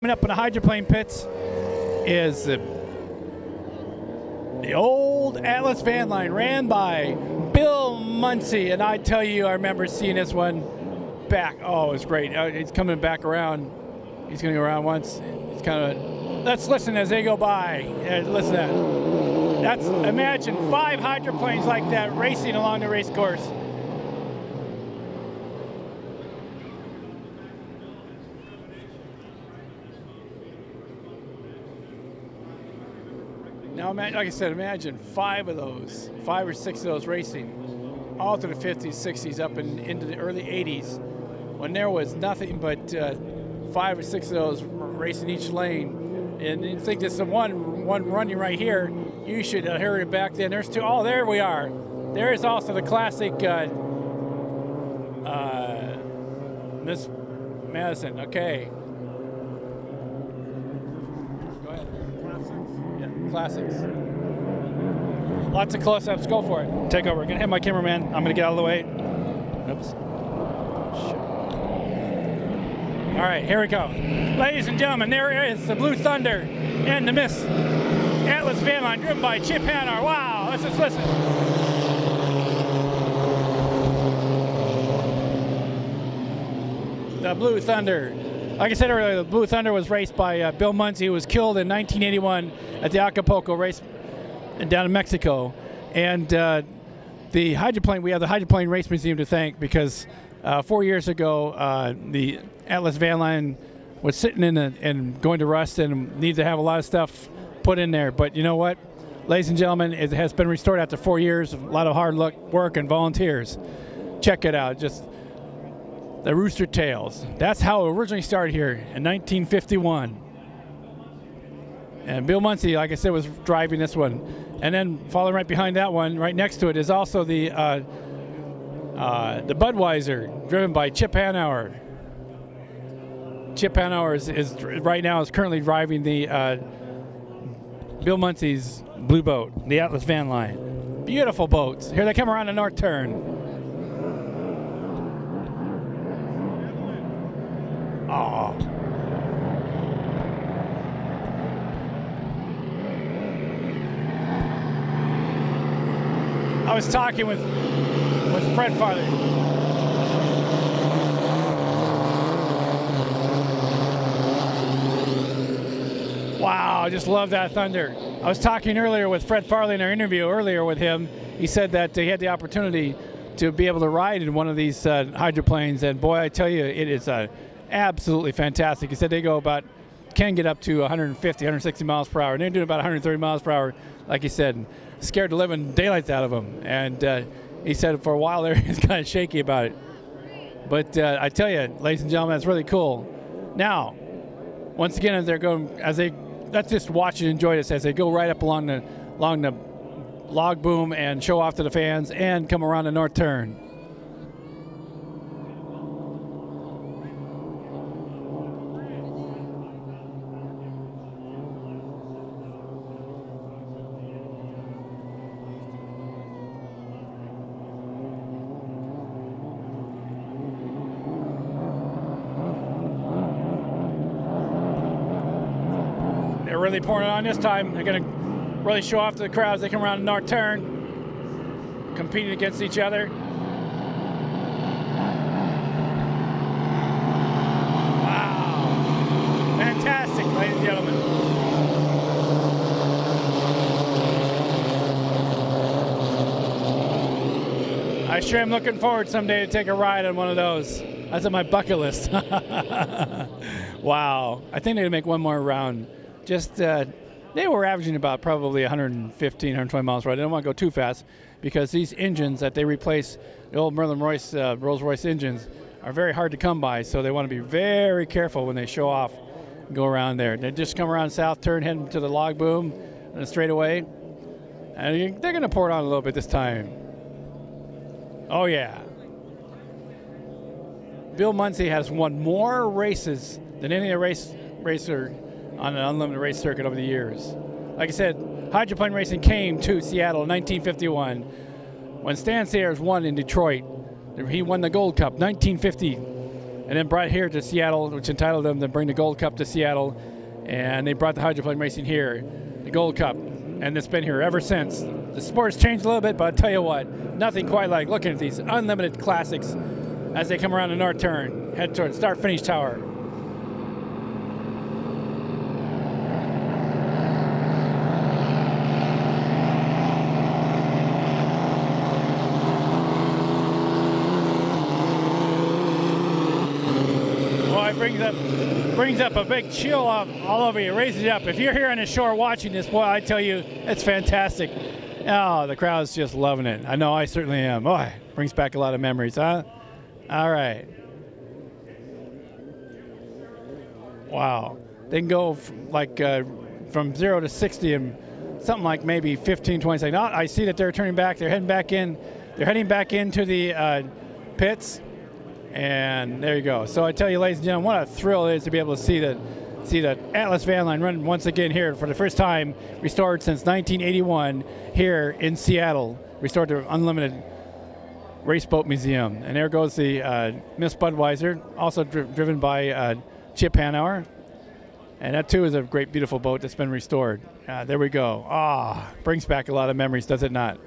Up in the hydroplane pits is the old Atlas van line ran by Bill Muncie, and I tell you, I remember seeing this one back. Oh, it was great. He's coming back around. He's going to go around once. It's kind of. Let's listen as they go by. Listen to that. That's, imagine 5 hydroplanes like that racing along the race course. Now, like I said, imagine 5 of those, 5 or 6 of those racing, all through the 50s, 60s, up into the early 80s, when there was nothing but 5 or 6 of those racing each lane. And you think there's one running right here, you should have heard it back then. There's 2. Oh, there we are. There is also the classic Miss Madison. Okay. Go ahead. Yeah, classics. Lots of close-ups. Go for it. Take over. I'm going to hit my cameraman. I'm going to get out of the way. Oops. All right, here we go. Ladies and gentlemen, there is the Blue Thunder and the Miss Atlas van line driven by Chip Hannar. Wow, let's just listen. The Blue Thunder. Like I said earlier, the Blue Thunder was raced by Bill Muncie, who was killed in 1981 at the Acapulco race down in Mexico. And the hydroplane, we have the Hydroplane Race Museum to thank because 4 years ago, the Atlas van line was sitting in and going to rust and needed to have a lot of stuff put in there. But you know what? Ladies and gentlemen, it has been restored after 4 years, a lot of hard work and volunteers. Check it out. Just the Rooster Tails. That's how it originally started here in 1951. And Bill Muncie, like I said, was driving this one. And then following right behind that one, right next to it, is also the Budweiser, driven by Chip Hannar. Chip Hannar is right now is currently driving the Bill Muncie's blue boat, the Atlas van line. Beautiful boats. Here they come around the north turn. Oh. I was talking with Fred Farley. Wow, I just love that Thunder. I was talking earlier with Fred Farley in our interview earlier with him. He said that he had the opportunity to be able to ride in one of these hydroplanes, and boy, I tell you, it is absolutely fantastic. He said they can get up to 150, 160 miles per hour, and they're doing about 130 miles per hour, like he said, scared the living daylights out of them. And he said for a while there, he was kind of shaky about it. But I tell you, ladies and gentlemen, that's really cool. Now, once again, let's just watch and enjoy this as they go right up along the log boom and show off to the fans and come around the north turn. They're really pouring it on this time. They're going to really show off to the crowds. They come around the north turn, competing against each other. Wow. Fantastic, ladies and gentlemen. I sure am looking forward someday to take a ride on one of those. That's on my bucket list. Wow. I think they're going to make one more round. Just, they were averaging about probably 115, 120 miles per hour. They don't want to go too fast because these engines that they replace, the old Merlin-Royce, Rolls-Royce engines, are very hard to come by. So they want to be very careful when they show off and go around there. They just come around south turn, heading to the log boom and a straightaway. And they're going to pour it on a little bit this time. Oh, yeah. Bill Muncie has won more races than any other racer on an unlimited race circuit over the years. Like I said, hydroplane racing came to Seattle in 1951 when Stan Sayers won in Detroit. He won the Gold Cup, 1950. and then brought here to Seattle, which entitled them to bring the Gold Cup to Seattle. And they brought the hydroplane racing here, the Gold Cup, and it's been here ever since. The sport's changed a little bit, but I'll tell you what, nothing quite like looking at these unlimited classics as they come around the north turn, head toward start-finish tower. Brings up a big chill all over you, raises you up. If you're here on the shore watching this, boy, I tell you, it's fantastic. Oh, the crowd's just loving it. I know I certainly am. Oh, it brings back a lot of memories, huh? All right. Wow. They can go from 0 to 60 in something like maybe 15, 20 seconds. Oh, I see that they're turning back. They're heading back in. They're heading back into the pits. And there you go. So I tell you, ladies and gentlemen, what a thrill it is to be able to see the Atlas van line run once again here for the first time, restored since 1981 here in Seattle, restored to Unlimited Race Boat Museum. And there goes the Miss Budweiser, also driven by Chip Hanauer. And that too is a great, beautiful boat that's been restored. There we go. Brings back a lot of memories, does it not?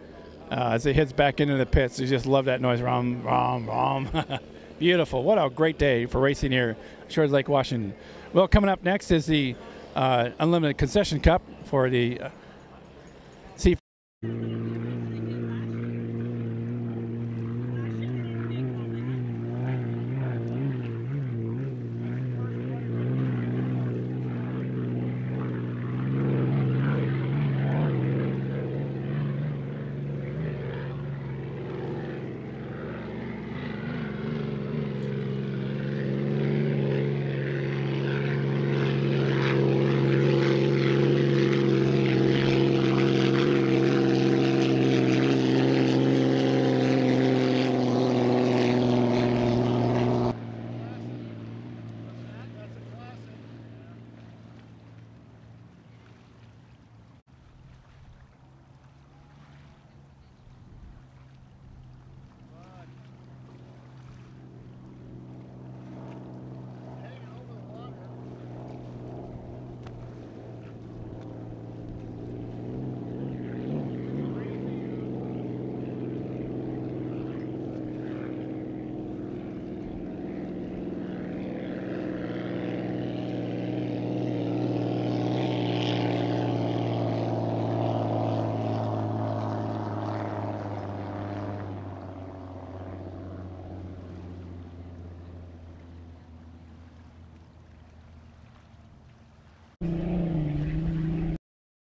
As it heads back into the pits, you just love that noise. Rom, rom, rom. Beautiful. What a great day for racing here, shores Lake Washington. Well, coming up next is the Unlimited Concession Cup for the Seafair.